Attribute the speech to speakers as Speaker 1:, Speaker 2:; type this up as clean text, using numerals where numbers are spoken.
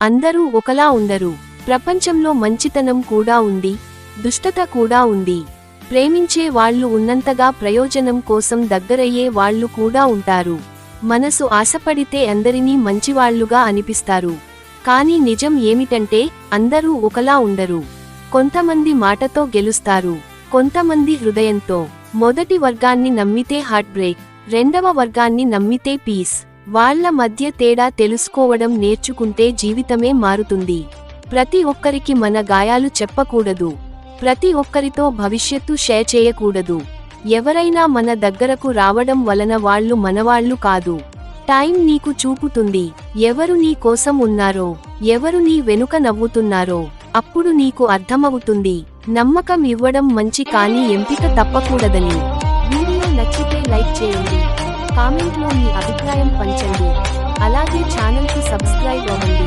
Speaker 1: అందరూ ఒకలా ఉండరు. ప్రపంచంలో మంచితనం కూడా ఉంది, దుష్టత కూడా ఉంది. ప్రేమించే వాళ్ళు ఉన్నంతగా ప్రయోజనం కోసం దగ్గరయ్యే వాళ్ళు కూడా ఉంటారు. మనసు ఆశపడితే అందరినీ మంచివాళ్లుగా అనిపిస్తారు. కానీ నిజం ఏమిటంటే అందరూ ఒకలా ఉండరు. కొంతమంది మాటతో గెలుస్తారు, కొంతమంది హృదయంతో. మొదటి వర్గాన్ని నమ్మితే హార్ట్ బ్రేక్, రెండవ వర్గాన్ని నమ్మితే పీస్. వాళ్ళ మధ్య తేడా తెలుసుకోవడం నేర్చుకుంటే జీవితమే మారుతుంది. ప్రతి ఒక్కరికి మన గాయాలు చెప్పకూడదు, ప్రతి ఒక్కరితో భవిష్యత్తు షేర్ చేయకూడదు. ఎవరైనా మన దగ్గరకు రావడం వలన వాళ్ళు మనవాళ్లు కాదు. టైం నీకు చూపుతుంది ఎవరు నీ కోసం ఉన్నారో, ఎవరు నీ వెనుక నవ్వుతున్నారో. అప్పుడు నీకు అర్థమవుతుంది నమ్మకం ఇవ్వడం మంచి కానీ ఎంపిక తప్పకూడదని. వీడియో నచ్చితే లైక్ చేయండి, కామెంట్లో మీ అభిప్రాయం పంచండి. అలాగే ఛానల్కు సబ్స్క్రైబ్ అవ్వండి.